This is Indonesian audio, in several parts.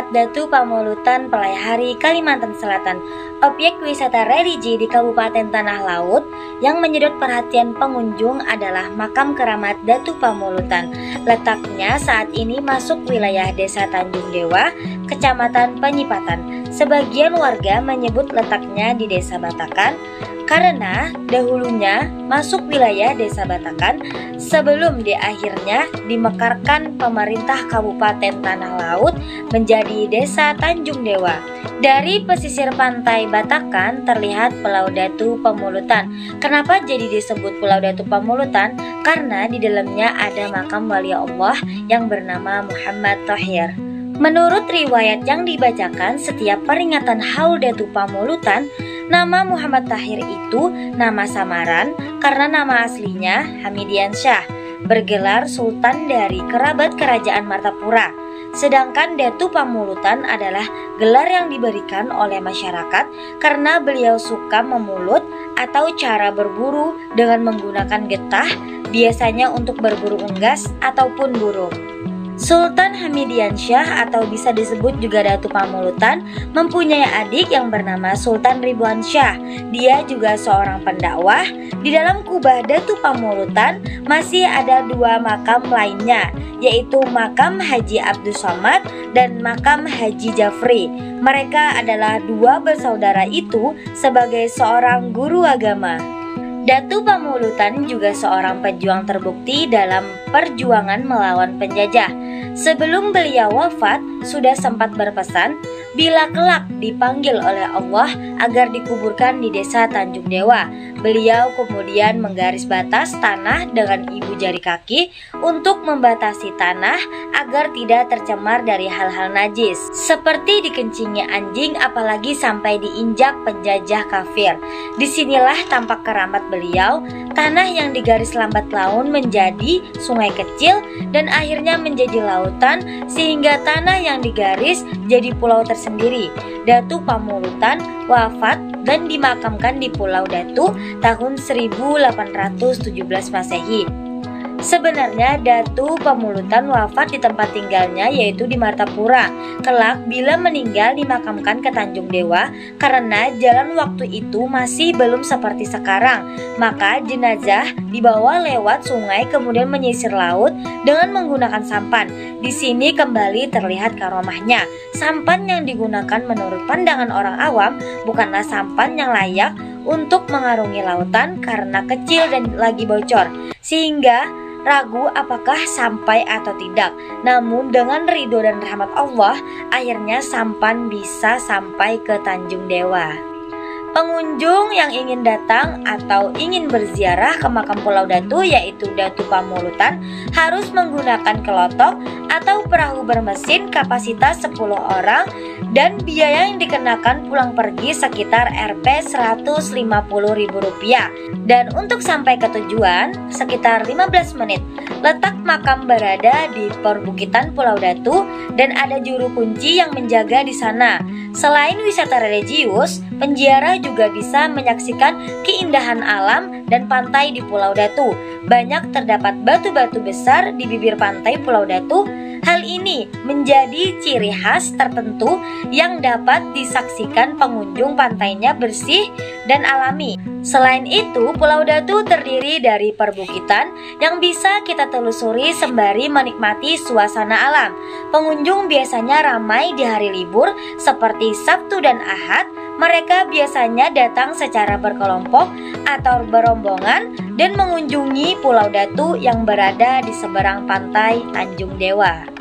Keramat Datu Pamulutan, Palaihari, Kalimantan Selatan. Objek wisata religi di Kabupaten Tanah Laut yang menyedot perhatian pengunjung adalah Makam Keramat Datu Pamulutan. Letaknya saat ini masuk wilayah Desa Tanjung Dewa, Kecamatan Penyipatan. Sebagian warga menyebut letaknya di Desa Batakan karena dahulunya masuk wilayah Desa Batakan sebelum akhirnya dimekarkan pemerintah Kabupaten Tanah Laut menjadi Desa Tanjung Dewa. Dari pesisir pantai Batakan terlihat Pulau Datu Pamulutan. Kenapa jadi disebut Pulau Datu Pamulutan? Karena di dalamnya ada makam wali Allah yang bernama Muhammad Thohir. Menurut riwayat yang dibacakan setiap peringatan Haul Datu Pamulutan, nama Muhammad Thohir itu nama samaran karena nama aslinya Hamidiansyah, bergelar Sultan dari kerabat Kerajaan Martapura. Sedangkan Datu Pamulutan adalah gelar yang diberikan oleh masyarakat karena beliau suka memulut atau cara berburu dengan menggunakan getah, biasanya untuk berburu unggas ataupun burung. Sultan Hamidiansyah atau bisa disebut juga Datu Pamulutan mempunyai adik yang bernama Sultan Ridwansyah. Dia juga seorang pendakwah. Di dalam kubah Datu Pamulutan masih ada dua makam lainnya, yaitu makam Haji Abdus Somad dan makam Haji Jafri. Mereka adalah dua bersaudara itu sebagai seorang guru agama. Datu Pamulutan juga seorang pejuang terbukti dalam perjuangan melawan penjajah. Sebelum beliau wafat, sudah sempat berpesan bila kelak dipanggil oleh Allah agar dikuburkan di Desa Tanjung Dewa. Beliau kemudian menggaris batas tanah dengan ibu jari kaki untuk membatasi tanah agar tidak tercemar dari hal-hal najis, seperti dikencingi anjing apalagi sampai diinjak penjajah kafir. Disinilah tampak keramat beliau, tanah yang digaris lambat laun menjadi sungai kecil dan akhirnya menjadi lautan sehingga tanah yang digaris jadi pulau tersendiri. Datu Pamulutan wafat dan dimakamkan di Pulau Datu tahun 1817 Masehi. Sebenarnya Datu Pamulutan wafat di tempat tinggalnya yaitu di Martapura. Kelak bila meninggal dimakamkan ke Tanjung Dewa karena jalan waktu itu masih belum seperti sekarang. Maka jenazah dibawa lewat sungai kemudian menyisir laut dengan menggunakan sampan. Di sini kembali terlihat karomahnya. Sampan yang digunakan menurut pandangan orang awam bukanlah sampan yang layak untuk mengarungi lautan karena kecil dan lagi bocor, sehingga ragu apakah sampai atau tidak. Namun dengan ridho dan rahmat Allah, akhirnya sampan bisa sampai ke Tanjung Dewa. Pengunjung yang ingin datang atau ingin berziarah ke makam Pulau Datu yaitu Datu Pamulutan harus menggunakan kelotok atau perahu bermesin kapasitas 10 orang dan biaya yang dikenakan pulang pergi sekitar Rp Rp150.000 dan untuk sampai ke tujuan sekitar 15 menit. Letak makam berada di perbukitan Pulau Datu dan ada juru kunci yang menjaga di sana. Selain wisata religius, penziarah juga bisa menyaksikan keindahan alam dan pantai di Pulau Datu. Banyak terdapat batu-batu besar di bibir pantai Pulau Datu. Hal ini menjadi ciri khas tertentu yang dapat disaksikan pengunjung. Pantainya bersih dan alami. Selain itu, Pulau Datu terdiri dari perbukitan yang bisa kita telusuri sembari menikmati suasana alam. Pengunjung biasanya ramai di hari libur seperti Sabtu dan Ahad. Mereka biasanya datang secara berkelompok atau berombongan dan mengunjungi Pulau Datu yang berada di seberang pantai Tanjung Dewa.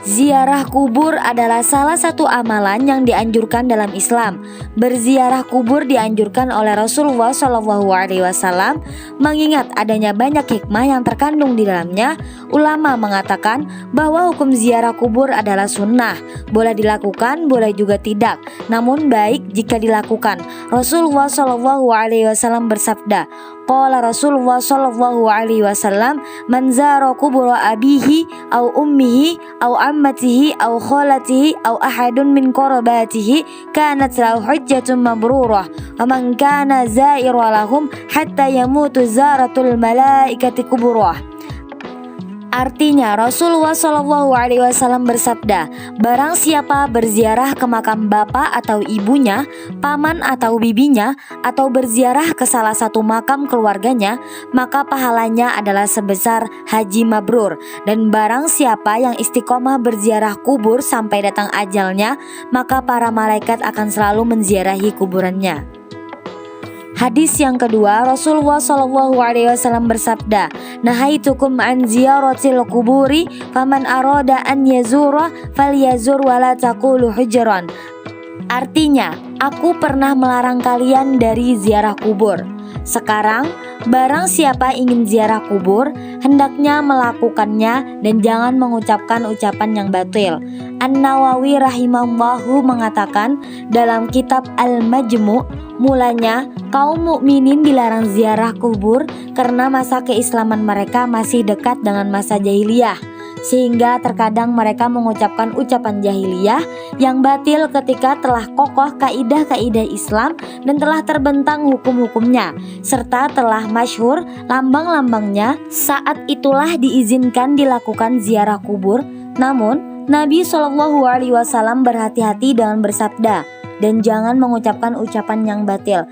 Ziarah kubur adalah salah satu amalan yang dianjurkan dalam Islam. Berziarah kubur dianjurkan oleh Rasulullah SAW mengingat adanya banyak hikmah yang terkandung di dalamnya. Ulama mengatakan bahwa hukum ziarah kubur adalah sunnah, boleh dilakukan, boleh juga tidak, namun baik jika dilakukan. Rasulullah SAW bersabda, qala Rasulullah SAW, man zara kubura abihi au ummihi au ammatihi au khalatihi au ahadun min qarabatihi kanat lahu hujjatun mabrurah wa man kana zaira lahum hatta yamutu zaratul malaikati kuburah. Artinya Rasulullah SAW bersabda, barang siapa berziarah ke makam bapak atau ibunya, paman atau bibinya, atau berziarah ke salah satu makam keluarganya, maka pahalanya adalah sebesar haji mabrur. Dan barang siapa yang istiqomah berziarah kubur sampai datang ajalnya, maka para malaikat akan selalu menziarahi kuburannya. Hadis yang kedua, Rasulullah SAW bersabda, nahaitukum an ziyaratil kuburi faman arada an yazura falyazur wala taqulu hujran. Artinya, aku pernah melarang kalian dari ziarah kubur. Sekarang, barang siapa ingin ziarah kubur, hendaknya melakukannya dan jangan mengucapkan ucapan yang batil. An-Nawawi rahimahullahu mengatakan dalam kitab Al-Majmu', mulanya kaum mukminin dilarang ziarah kubur karena masa keislaman mereka masih dekat dengan masa jahiliyah, sehingga terkadang mereka mengucapkan ucapan jahiliyah yang batil ketika telah kokoh kaidah-kaidah Islam dan telah terbentang hukum-hukumnya serta telah masyhur lambang-lambangnya. Saat itulah diizinkan dilakukan ziarah kubur. Namun Nabi SAW berhati-hati dengan bersabda, dan jangan mengucapkan ucapan yang batil.